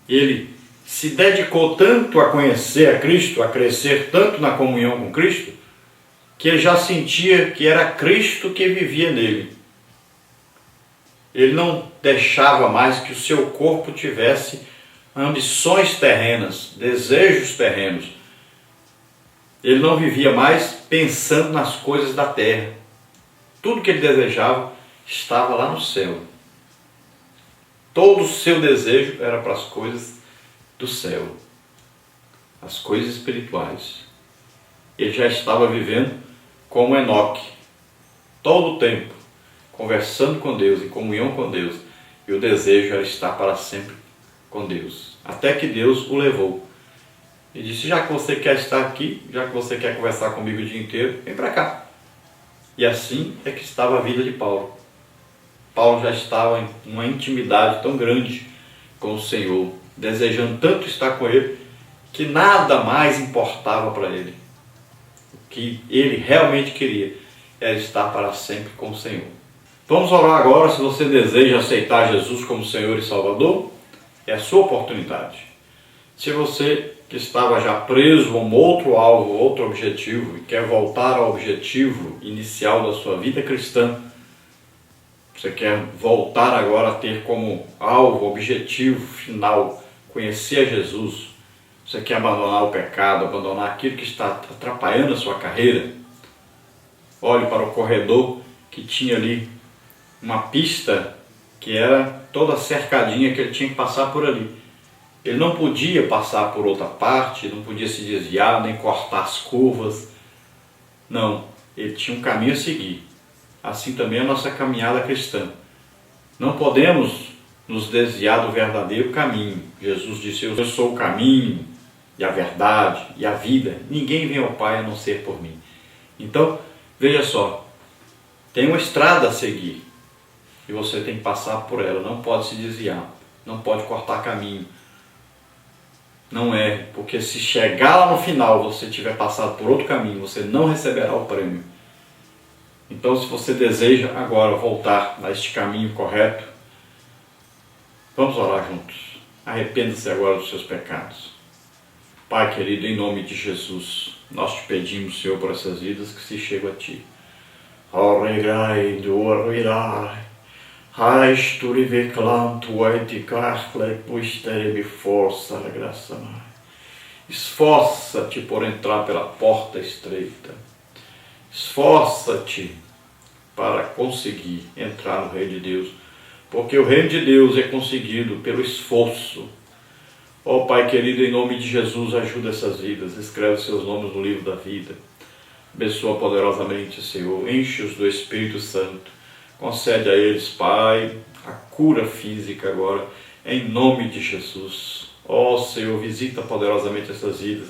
ele se dedicou tanto a conhecer a Cristo, a crescer tanto na comunhão com Cristo, que ele já sentia que era Cristo que vivia nele. Ele não deixava mais que o seu corpo tivesse ambições terrenas, desejos terrenos. Ele não vivia mais pensando nas coisas da terra. Tudo que ele desejava estava lá no céu. Todo o seu desejo era para as coisas do céu, as coisas espirituais. Ele já estava vivendo como Enoque, todo o tempo, conversando com Deus, em comunhão com Deus, e o desejo era estar para sempre com Deus, até que Deus o levou. E disse: já que você quer estar aqui, já que você quer conversar comigo o dia inteiro, vem para cá. E assim é que estava a vida de Paulo. Paulo já estava em uma intimidade tão grande com o Senhor, desejando tanto estar com Ele, que nada mais importava para ele. O que ele realmente queria era estar para sempre com o Senhor. Vamos orar agora. Se você deseja aceitar Jesus como Senhor e Salvador, é a sua oportunidade. Se você que estava já preso a um outro alvo, outro objetivo, e quer voltar ao objetivo inicial da sua vida cristã, você quer voltar agora a ter como alvo, objetivo final, conhecer a Jesus, você quer abandonar o pecado, abandonar aquilo que está atrapalhando a sua carreira, olhe para o corredor que tinha ali uma pista que era toda cercadinha, que ele tinha que passar por ali. Ele não podia passar por outra parte, não podia se desviar, nem cortar as curvas. Não, ele tinha um caminho a seguir. Assim também a nossa caminhada cristã. Não podemos nos desviar do verdadeiro caminho. Jesus disse: eu sou o caminho e a verdade e a vida. Ninguém vem ao Pai a não ser por mim. Então, veja só, tem uma estrada a seguir e você tem que passar por ela. Não pode se desviar, não pode cortar caminho. Não é, porque se chegar lá no final você tiver passado por outro caminho, você não receberá o prêmio. Então, se você deseja agora voltar a este caminho correto, vamos orar juntos. Arrependa-se agora dos seus pecados. Pai querido, em nome de Jesus, nós te pedimos, Senhor, por essas vidas que se chegam a Ti. Esforça-te por entrar pela porta estreita. Esforça-te para conseguir entrar no reino de Deus, porque o reino de Deus é conseguido pelo esforço. Ó Pai querido, em nome de Jesus, ajuda essas vidas, escreve seus nomes no livro da vida. Abençoa poderosamente, Senhor, enche-os do Espírito Santo, concede a eles, Pai, a cura física agora, em nome de Jesus. Ó Senhor, visita poderosamente essas vidas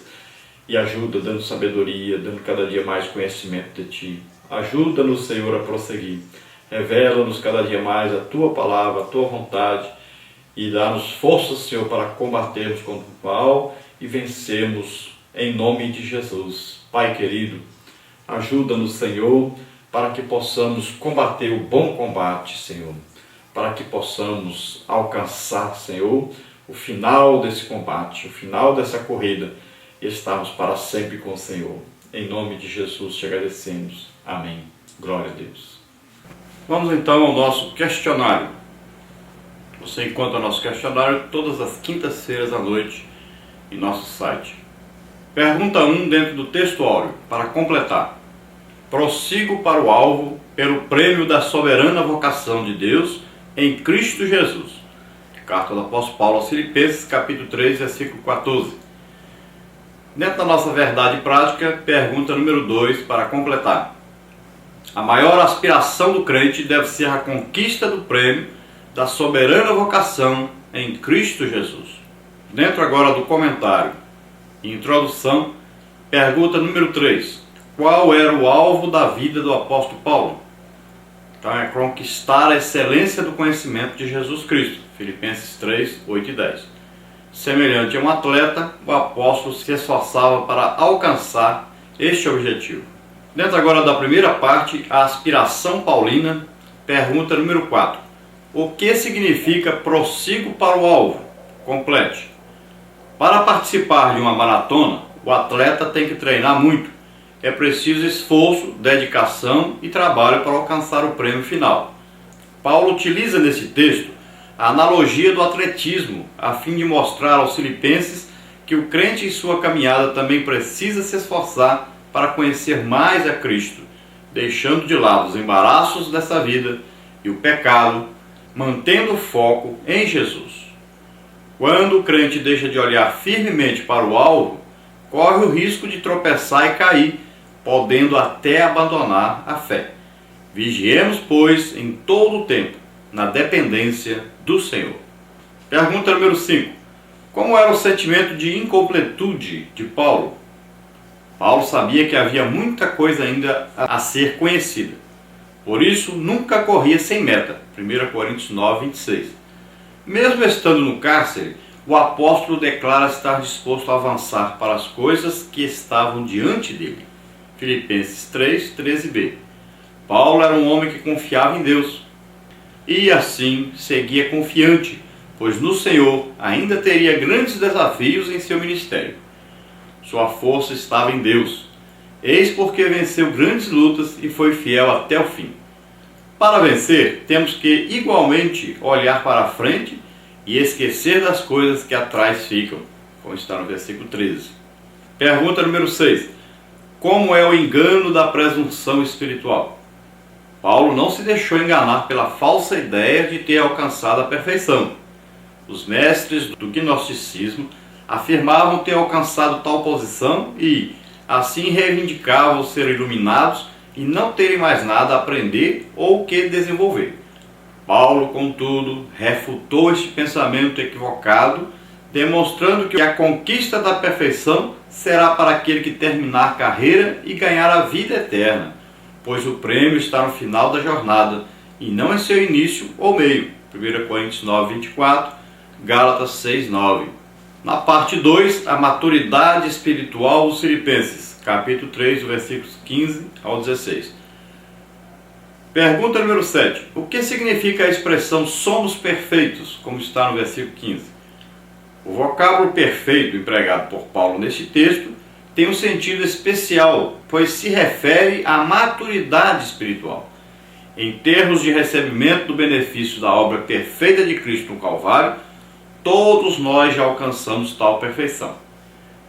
e ajuda, dando sabedoria, dando cada dia mais conhecimento de Ti. Ajuda-nos, Senhor, a prosseguir. Revela-nos cada dia mais a Tua palavra, a Tua vontade, e dá-nos forças, Senhor, para combatermos contra o mal e vencermos em nome de Jesus. Pai querido, ajuda-nos, Senhor, para que possamos combater o bom combate, Senhor, para que possamos alcançar, Senhor, o final desse combate, o final dessa corrida, e estarmos para sempre com o Senhor. Em nome de Jesus te agradecemos. Amém. Glória a Deus. Vamos então ao nosso questionário. Você encontra o nosso questionário todas as quintas-feiras à noite em nosso site. Pergunta 1 dentro do texto áureo, para completar. Prossigo para o alvo pelo prêmio da soberana vocação de Deus em Cristo Jesus. Carta do apóstolo Paulo aos Filipenses, capítulo 3, versículo 14. Dentro da nossa verdade prática, pergunta número 2, para completar. A maior aspiração do crente deve ser a conquista do prêmio da soberana vocação em Cristo Jesus. Dentro agora do comentário e introdução, pergunta número 3. Qual era o alvo da vida do apóstolo Paulo? Então é conquistar a excelência do conhecimento de Jesus Cristo. Filipenses 3, 8 e 10. Semelhante a um atleta, o apóstolo se esforçava para alcançar este objetivo. Dentro agora da primeira parte, a aspiração paulina, pergunta número 4. O que significa prossigo para o alvo? Complete. Para participar de uma maratona, o atleta tem que treinar muito. É preciso esforço, dedicação e trabalho para alcançar o prêmio final. Paulo utiliza nesse texto a analogia do atletismo, a fim de mostrar aos filipenses que o crente em sua caminhada também precisa se esforçar para conhecer mais a Cristo, deixando de lado os embaraços dessa vida e o pecado, mantendo o foco em Jesus. Quando o crente deixa de olhar firmemente para o alvo, corre o risco de tropeçar e cair, podendo até abandonar a fé. Vigiemos, pois, em todo o tempo, na dependência do Senhor. Pergunta número 5. Como era o sentimento de incompletude de Paulo? Paulo sabia que havia muita coisa ainda a ser conhecida. Por isso, nunca corria sem meta. 1 Coríntios 9, 26. Mesmo estando no cárcere, o apóstolo declara estar disposto a avançar para as coisas que estavam diante dele. Filipenses 3, 13b. Paulo era um homem que confiava em Deus e assim seguia confiante, pois no Senhor ainda teria grandes desafios em seu ministério. Sua força estava em Deus. Eis porque venceu grandes lutas e foi fiel até o fim. Para vencer, temos que igualmente olhar para a frente e esquecer das coisas que atrás ficam, como está no versículo 13. Pergunta número 6. Como é o engano da presunção espiritual? Paulo não se deixou enganar pela falsa ideia de ter alcançado a perfeição. Os mestres do gnosticismo afirmavam ter alcançado tal posição e, assim, reivindicavam ser iluminados e não terem mais nada a aprender ou que desenvolver. Paulo, contudo, refutou este pensamento equivocado, demonstrando que a conquista da perfeição será para aquele que terminar a carreira e ganhar a vida eterna, pois o prêmio está no final da jornada e não em seu início ou meio. 1 Coríntios 9, 24, Gálatas 6, 9. Na parte 2, a maturidade espiritual dos filipenses, capítulo 3, versículos 15 ao 16. Pergunta número 7. O que significa a expressão somos perfeitos, como está no versículo 15? O vocábulo perfeito empregado por Paulo neste texto tem um sentido especial, pois se refere à maturidade espiritual. Em termos de recebimento do benefício da obra perfeita de Cristo no Calvário, todos nós já alcançamos tal perfeição.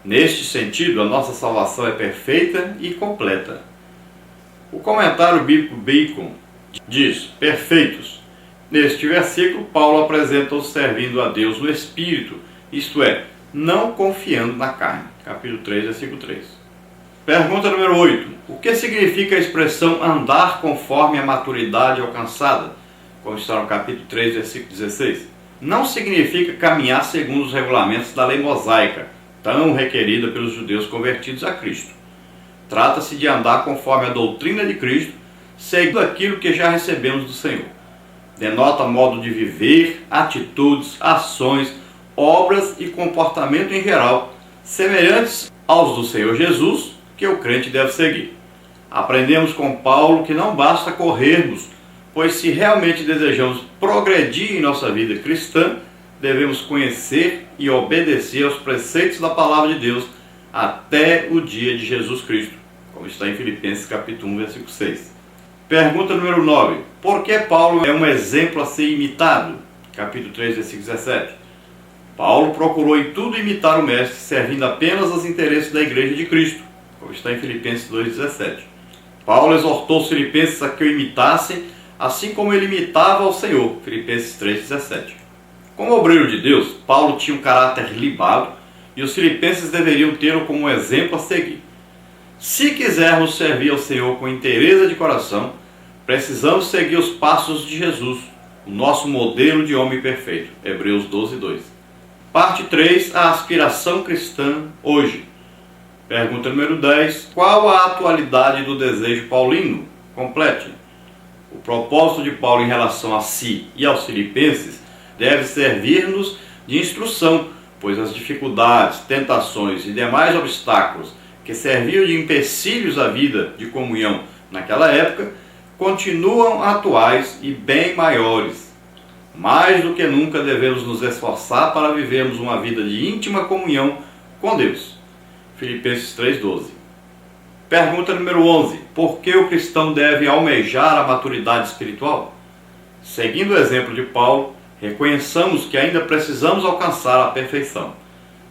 Neste sentido, a nossa salvação é perfeita e completa. O comentário bíblico Bacon diz, perfeitos. Neste versículo, Paulo apresenta-os servindo a Deus no Espírito, isto é, não confiando na carne. Capítulo 3, versículo 3. Pergunta número 8. O que significa a expressão andar conforme a maturidade alcançada? Como está no capítulo 3, versículo 16. Não significa caminhar segundo os regulamentos da lei mosaica, tão requerida pelos judeus convertidos a Cristo. Trata-se de andar conforme a doutrina de Cristo, seguindo aquilo que já recebemos do Senhor. Denota modo de viver, atitudes, ações, obras e comportamento em geral, semelhantes aos do Senhor Jesus, que o crente deve seguir. Aprendemos com Paulo que não basta corrermos, pois se realmente desejamos progredir em nossa vida cristã, devemos conhecer e obedecer aos preceitos da palavra de Deus até o dia de Jesus Cristo, como está em Filipenses capítulo 1, versículo 6. Pergunta número 9. Por que Paulo é um exemplo a ser imitado? Capítulo 3, versículo 17. Paulo procurou em tudo imitar o Mestre, servindo apenas aos interesses da Igreja de Cristo, como está em Filipenses 2,17. Paulo exortou os filipenses a que o imitassem, assim como ele imitava ao Senhor, Filipenses 3,17. Como obreiro de Deus, Paulo tinha um caráter libado e os filipenses deveriam tê-lo como um exemplo a seguir. Se quisermos servir ao Senhor com inteireza de coração, precisamos seguir os passos de Jesus, o nosso modelo de homem perfeito. Hebreus 12:2. Parte 3. A aspiração cristã hoje. Pergunta número 10. Qual a atualidade do desejo paulino? Complete. O propósito de Paulo em relação a si e aos filipenses deve servir-nos de instrução, pois as dificuldades, tentações e demais obstáculos que serviam de empecilhos à vida de comunhão naquela época continuam atuais e bem maiores. Mais do que nunca devemos nos esforçar para vivermos uma vida de íntima comunhão com Deus. Filipenses 3,12. Pergunta número 11. Por que o cristão deve almejar a maturidade espiritual? Seguindo o exemplo de Paulo, reconheçamos que ainda precisamos alcançar a perfeição.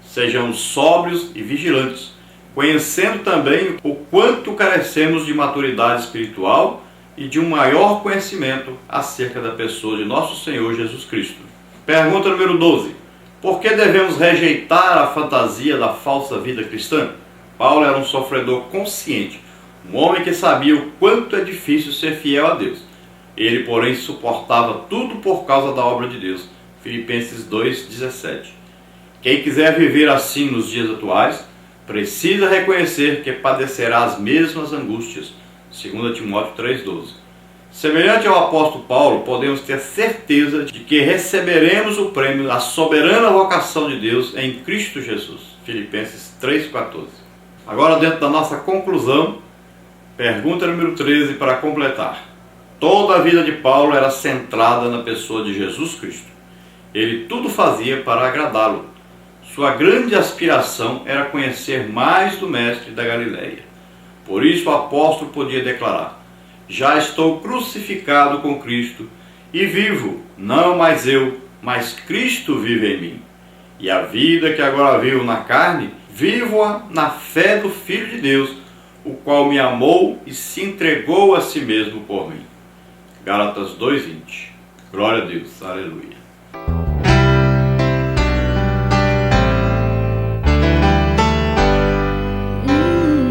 Sejamos sóbrios e vigilantes, conhecendo também o quanto carecemos de maturidade espiritual e de um maior conhecimento acerca da pessoa de nosso Senhor Jesus Cristo. Pergunta número 12. Por que devemos rejeitar a fantasia da falsa vida cristã? Paulo era um sofredor consciente, um homem que sabia o quanto é difícil ser fiel a Deus. Ele, porém, suportava tudo por causa da obra de Deus. Filipenses 2,17. Quem quiser viver assim nos dias atuais, precisa reconhecer que padecerá as mesmas angústias. 2 Timóteo 3,12. Semelhante ao apóstolo Paulo, podemos ter certeza de que receberemos o prêmio da soberana vocação de Deus em Cristo Jesus. Filipenses 3,14. Agora, dentro da nossa conclusão, pergunta número 13 para completar. Toda a vida de Paulo era centrada na pessoa de Jesus Cristo. Ele tudo fazia para agradá-lo. Sua grande aspiração era conhecer mais do Mestre da Galileia. Por isso o apóstolo podia declarar: já estou crucificado com Cristo e vivo, não mais eu, mas Cristo vive em mim. E a vida que agora vivo na carne, vivo-a na fé do Filho de Deus, o qual me amou e se entregou a si mesmo por mim. Gálatas 2:20. Glória a Deus. Aleluia.